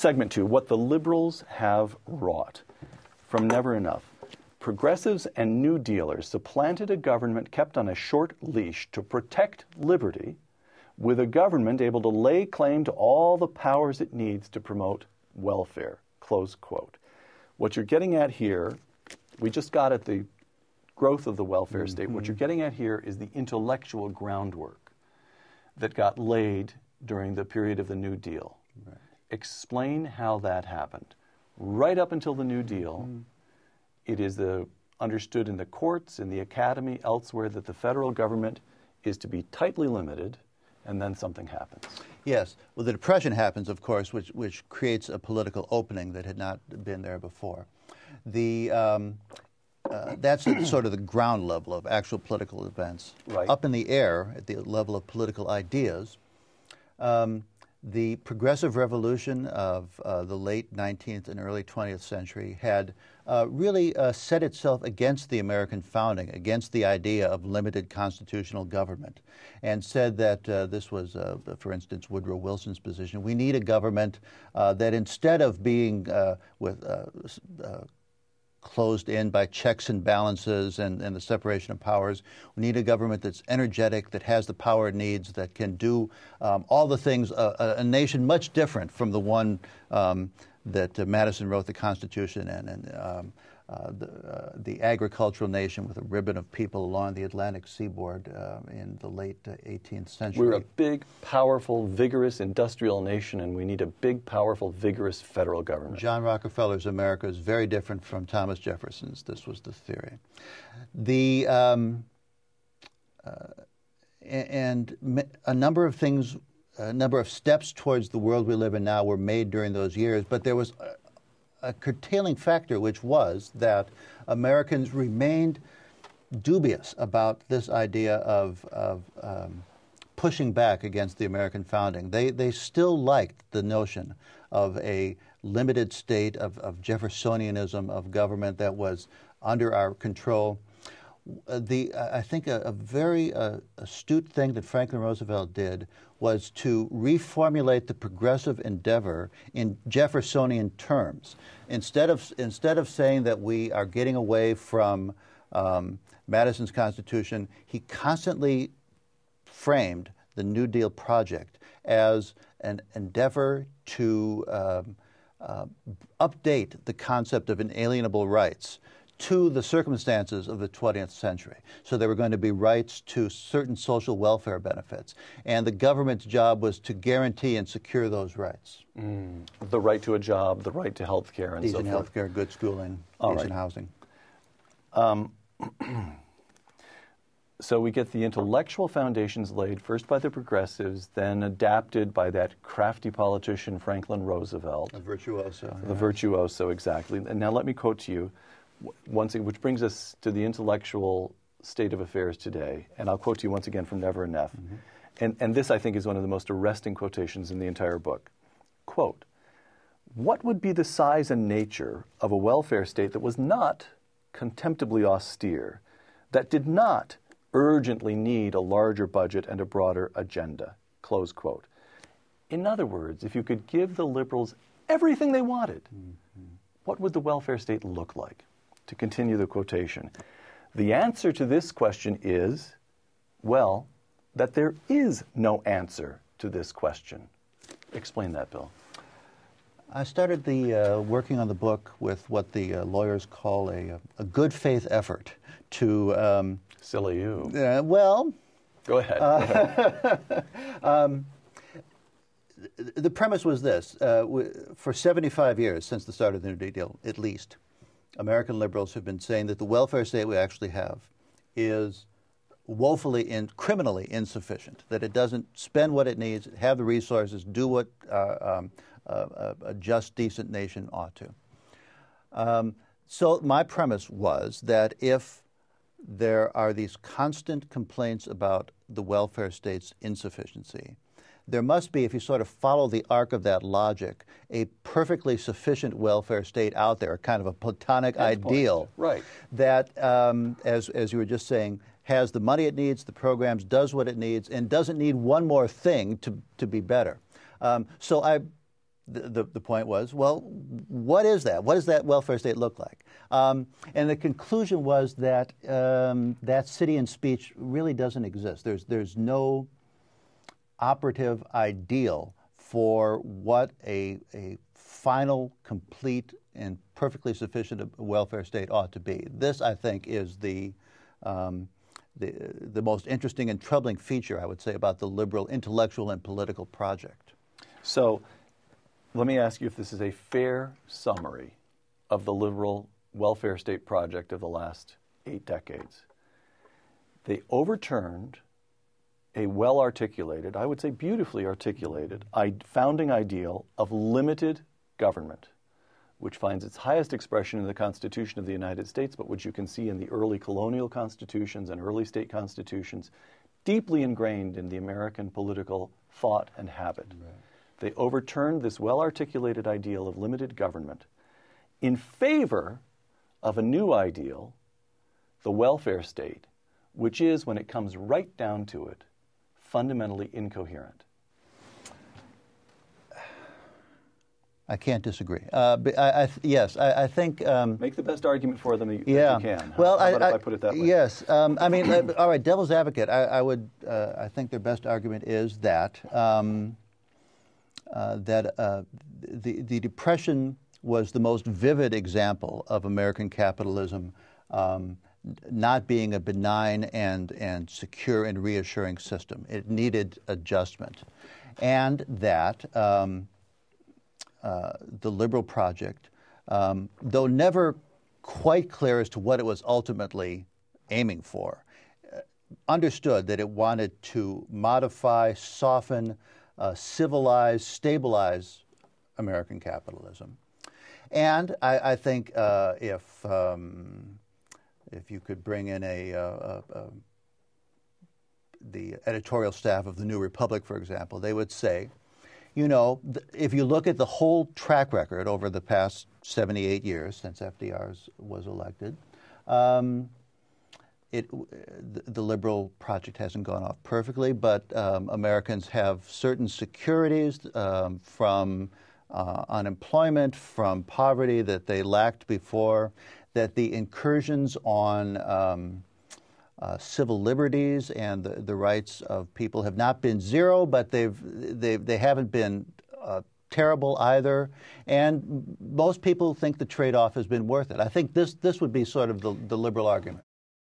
Segment 2, what the liberals have wrought. From Never Enough. Progressives and New Dealers supplanted a government kept on a short leash to protect liberty, with a government able to lay claim to all the powers it needs to promote welfare. Close quote. What you're getting at here, we just got at the growth of the welfare state. What you're getting at here is the intellectual groundwork that got laid during the period of the New Deal. Right. Explain how that happened. Right up until the New Deal, it is understood in the courts, in the academy, elsewhere, that the federal government is to be tightly limited, and then something happens. Yes. Well, the Depression happens, of course, which creates a political opening that had not been there before. That's at sort of the ground level of actual political events. Right. Up in the air, at the level of political ideas, the progressive revolution of the late 19th and early 20th century had really set itself against the American founding, against the idea of limited constitutional government, and said that this was, for instance, Woodrow Wilson's position. We need a government that instead of being closed in by checks and balances and the separation of powers. We need a government that's energetic, that has the power it needs, that can do all the things, a nation much different from the one that Madison wrote the Constitution in, and the agricultural nation with a ribbon of people along the Atlantic seaboard in the late 18th century. We're a big, powerful, vigorous industrial nation, and we need a big, powerful, vigorous federal government. John Rockefeller's America is very different from Thomas Jefferson's. This was the theory. And a number of things, a number of steps towards the world we live in now were made during those years, but there was a curtailing factor, which was that Americans remained dubious about this idea of pushing back against the American founding. They still liked the notion of a limited state of Jeffersonianism of government that was under our control. I think a very astute thing that Franklin Roosevelt did was to reformulate the progressive endeavor in Jeffersonian terms. Instead of saying that we are getting away from Madison's Constitution, he constantly framed the New Deal project as an endeavor to update the concept of inalienable rights to the circumstances of the 20th century. So there were going to be rights to certain social welfare benefits, and the government's job was to guarantee and secure those rights. The right to a job, the right to health care, and so forth. Decent health care, good schooling, decent housing. So we get the intellectual foundations laid first by the progressives, then adapted by that crafty politician Franklin Roosevelt. A virtuoso. The virtuoso, exactly. And now let me quote to you, once again, which brings us to the intellectual state of affairs today. And I'll quote to you once again from Never Enough. And this, I think, is one of the most arresting quotations in the entire book. Quote, "What would be the size and nature of a welfare state that was not contemptibly austere, that did not urgently need a larger budget and a broader agenda?" Close quote. In other words, if you could give the liberals everything they wanted, what would the welfare state look like? To continue the quotation, the answer to this question is, well, that there is no answer to this question. Explain that, Bill. I started working on the book with what the lawyers call a good faith effort to... Silly you. Well... Go ahead. The premise was this. For 75 years, since the start of the New Deal, at least, American liberals have been saying that the welfare state we actually have is woefully and criminally insufficient, that it doesn't spend what it needs, have the resources, do what a just, decent nation ought to. So my premise was that if there are these constant complaints about the welfare state's insufficiency, there must be, if you sort of follow the arc of that logic, a perfectly sufficient welfare state out there, kind of a platonic ideal, right, that, as you were just saying, has the money it needs, the programs, does what it needs, and doesn't need one more thing to be better. So I the point was, well, what is that? What does that welfare state look like? And the conclusion was that that city in speech really doesn't exist. There's no operative ideal for what a final, complete, and perfectly sufficient welfare state ought to be. This, I think, is the most interesting and troubling feature, I would say, about the liberal intellectual and political project. So let me ask you if this is a fair summary of the liberal welfare state project of the last 8 decades. They overturned a well-articulated, I would say beautifully articulated, founding ideal of limited government, which finds its highest expression in the Constitution of the United States, but which you can see in the early colonial constitutions and early state constitutions, deeply ingrained in the American political thought and habit. Right. They overturned this well-articulated ideal of limited government in favor of a new ideal, the welfare state, which is, when it comes right down to it, fundamentally incoherent. I can't disagree. Yes, I think... Make the best argument for them that yeah. you can. Well, how about if I put it that way? Yes. I mean, all right, devil's advocate, I think their best argument is that the Depression was the most vivid example of American capitalism not being a benign and secure and reassuring system. It needed adjustment. And that the liberal project, though never quite clear as to what it was ultimately aiming for, understood that it wanted to modify, soften, civilize, stabilize American capitalism. And I think if you could bring in the editorial staff of the New Republic, for example, they would say, you know, if you look at the whole track record over the past 78 years since FDR was elected, the liberal project hasn't gone off perfectly, but Americans have certain securities from unemployment, from poverty that they lacked before, that the incursions on civil liberties and the rights of people have not been zero, but they haven't been terrible either. And most people think the trade-off has been worth it. I think this would be sort of the liberal argument.